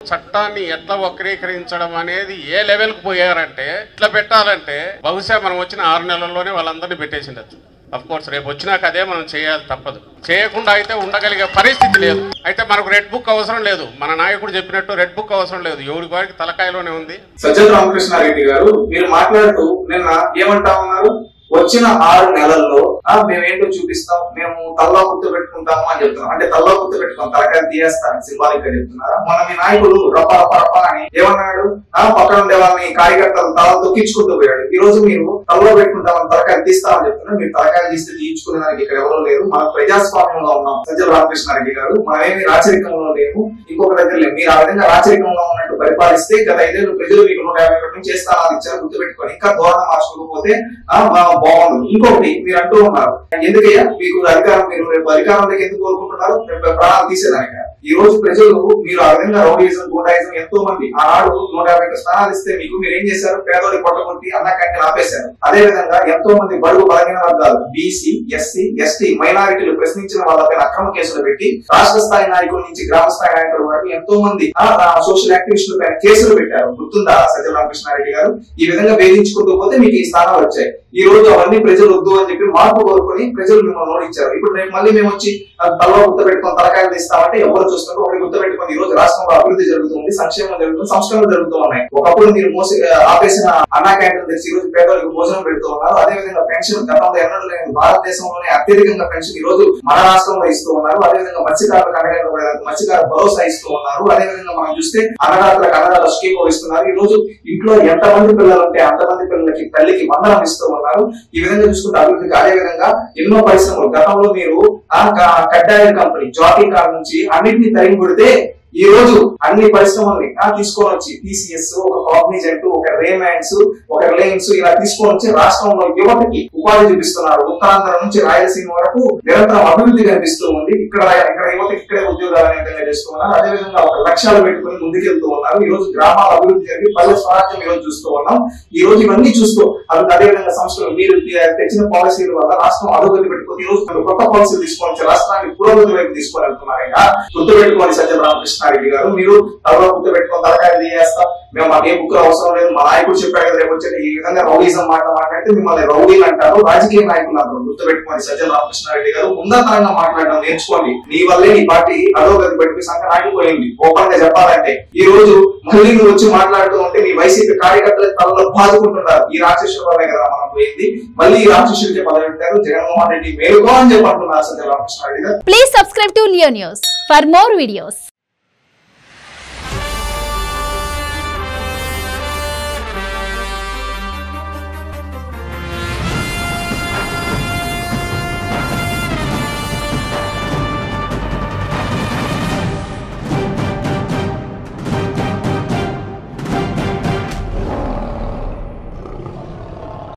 చట్టాన్ని ఎట్లా వక్రీకరించడం అనేది ఏ లెవెల్కి పోయారంటే ఇట్లా పెట్టాలంటే బహుశా మనం వచ్చిన 6 నెలల్లోనే వాళ్ళందరినీ పెట్టేసిండొచ్చు. అఫ్ కోర్స్ రేపు వచ్చినాక అదే మనం చేయాలి, తప్పదు. చేయకుండా అయితే ఉండగలిగే పరిస్థితి లేదు. అయితే మనకు రెడ్ బుక్ అవసరం లేదు, మన నాయకుడు చెప్పినట్టు రెడ్ బుక్ అవసరం లేదు, ఎవరికి వారికి తలకాయలోనే ఉంది. సజ్జల రామకృష్ణారెడ్డి గారు మీరు మాట్లాడుతూ నిన్న ఏమంటా ఉన్నారు, వచ్చిన 6 నెలల్లో మేమేంటో చూపిస్తాం, మేము తల్లో గుర్తు పెట్టుకుంటాము అని చెప్తున్నాం. అంటే తల్లో గుర్తు పెట్టుకుని తలకాయ తీయేస్తాను సింబాలిక్ గా చెప్తున్నారా? మన మీ నాయకుడు రప్ప రప్ప రప్ప అని ఏమన్నాడు, పక్కన ఉండే వాళ్ళని కార్యకర్తలు తల తొక్కించుకుంటూ పోయాడు. ఈ రోజు మీరు తల్లో పెట్టుకుంటామని తలకాయ తీస్తామని చెప్తున్నారు. మీరు తలకాయ తీస్తే తీయించుకునే దానికి ఇక్కడ ఎవరూ లేరు. మనం ప్రజాస్వామ్యంలో ఉన్నాం సజ్జల రామకృష్ణారెడ్డి గారు, మనమేమి రాచరికంలో లేము, ఇంకొక దగ్గర లేము. మీరు ఆ విధంగా రాచరికంలో ఉన్నట్టు పరిపాలిస్తే గత 5 ఏళ్ళు ప్రజలు మీకు 150 నుంచి చేస్తానని ఇచ్చారు, గుర్తు పెట్టుకొని ఇంకా ధోరణి మార్చుకోకపోతే బాగుండదు. ఇంకొకటి మీరు అంటూ ఉన్నారు, ఎందుకయ్యా మీకు అధికారం, మీరు రేపు అధికారంలోకి ఎందుకు కోరుకుంటున్నారు, ప్రాణాలు తీసేదానిక. ఈ రోజు ప్రజలు మీరు ఆ విధంగా రౌడీజం గూండాయిజం ఎంతో మంది ఆనాడు 150 స్థానాలు ఇస్తే మీకు మీరు ఏం చేశారు, పేదోడి పొట్టగొట్టి అన్న క్యాంటీన్ ఆపేశారు. అదే విధంగా ఎంతో మంది బడుగు బలహీన వర్గాలు బీసీ ఎస్సీ ఎస్టీ మైనారిటీలు ప్రశ్నించిన వాళ్ళపైన అక్రమ కేసులు పెట్టి రాష్ట్ర స్థాయి నాయకుల నుంచి గ్రామ స్థాయి నాయకుల వరకు ఎంతో మంది సోషల్ యాక్టివిస్టుల పైన కేసులు పెట్టారు. గుర్తుందా సజ్జల రామకృష్ణారెడ్డి గారు? ఈ విధంగా వేధించుకుంటూ పోతే మీకు ఈ స్థానాలు వచ్చాయి. ఈ రోజు అవన్నీ ప్రజలు వద్దు అని చెప్పి మార్పు కోరుకొని ప్రజలు మిమ్మల్ని ఓడించారు. ఇప్పుడు రేపు మళ్ళీ మేము వచ్చి తలలో గుర్తు పెట్టుకొని తలకాయలు తీస్తామంటే ఎవరు చూస్తున్నారు? ఒకటి గుర్తు పెట్టుకొని ఈ రోజు రాష్ట్రంలో అభివృద్ధి జరుగుతుంది, సంక్షేమం జరుగుతుంది, సంస్కరణలు జరుగుతూ ఉన్నాయి. ఒకప్పుడు మీరు ఆపేసిన అన్నా క్యాంటీన్ తెచ్చి ఈ రోజు పేదలకు భోజనం పెడుతూ ఉన్నారు. అదే విధంగా పెన్షన్ గతంలో ఎన్నడూ లేని భారతదేశంలోనే అత్యధికంగా పెన్షన్ ఈ రోజు మన రాష్ట్రంలో ఇస్తూ ఉన్నారు. అదేవిధంగా మత్స్యకారులకు అండగా మత్స్యకార భరోసా ఇస్తూ ఉన్నారు. అదేవిధంగా మనం చూస్తే అన్నదాతలకు అన్నదాత స్కీమ్ ఇస్తున్నారు. ఈ రోజు ఇంట్లో ఎంతమంది పిల్లలు ఉంటే అంతమంది పిల్లలకి తల్లికి వందనం ఇస్తూ ఉన్నారు. ఈ విధంగా చూసుకుంటే అభివృద్ధికి అదే విధంగా ఎన్నో పరిశ్రమలు గతంలో మీరు కడ్డాయిల కంపెనీ జాకీ కార్ నుంచి అన్నింటినీ తరిగి కొడితే ఈ రోజు అన్ని పరిశ్రమల్ని తీసుకొని వచ్చి టీసీఎస్, ఒక కాగ్నిజెంట్, ఒక రేమాండ్స్, ఒక రిలయన్స్ ఇలా తీసుకొని వచ్చి రాష్ట్రంలో యువతకి ఉపాధి చూపిస్తున్నారు. ఉత్తరాంధ్ర నుంచి రాయలసీమ వరకు నిరంతరం అభివృద్ధి కనిపిస్తూ ఉంది. ఇక్కడ యువతకి ఇక్కడే ఉద్యోగాలు అనేవిధంగా చేస్తూ ఉన్నారు. అదేవిధంగా ఒక లక్ష్యాలు పెట్టుకుని ముందుకెళ్తూ ఉన్నారు. ఈ రోజు గ్రామాల అభివృద్ధి జరిగి పల్లె స్వరాజ్యం ఈ రోజు చూస్తూ ఉన్నాం. ఈ రోజు ఇవన్నీ చూస్తూ అదేవిధంగా సంస్థలు మీరు తెచ్చిన పాలసీల వల్ల రాష్ట్రం అభివృద్ధి పెట్టుకుని ఈ రోజు కొత్త పాలసీలు తీసుకొని వచ్చి రాష్ట్రాన్ని పురోగతి వైపు తీసుకొని వెళ్తున్నారైనా గుర్తు పెట్టుకోండి సజ్జల రామకృష్ణ రెడ్డి గారు. మీరు తలలో గుర్తు పెట్టుకొని తలకాయలు తీయేస్తాం, మేము మాకు ఏ బుక్ అవసరం లేదు, మా నాయకుడు చెప్పాడు కదా రేపు వచ్చి ఈ విధంగా రౌడీజం మాట్లాడితే మిమ్మల్ని రౌడీలు అంటారు, రాజకీయ నాయకులు అంటారు. గుర్తు పెట్టుకోండి సజ్జల రామకృష్ణారెడ్డి గారు, ముందతనంగా మాట్లాడడం నేర్చుకోండి. నీ వల్లే నీ పార్టీ అధోగతి పెట్టి సంఖ్య నాటిపోయింది. ఓపెన్ గా చెప్పాలంటే ఈ రోజు మళ్ళీ నువ్వు వచ్చి మాట్లాడుతూ ఉంటే మీ వైసీపీ కార్యకర్తల తలలో బాదుకుంటున్నారు. ఈ రాక్షసుల వల్లే కదా మనం పోయింది, మళ్ళీ ఈ రాక్షసులకే మొదలెట్టారు. జగన్మోహన్ రెడ్డి మేలుకో అని చెప్పి అంటున్నారు సజ్జల రామకృష్ణారెడ్డి గారు. Please subscribe to Leo news for more videos.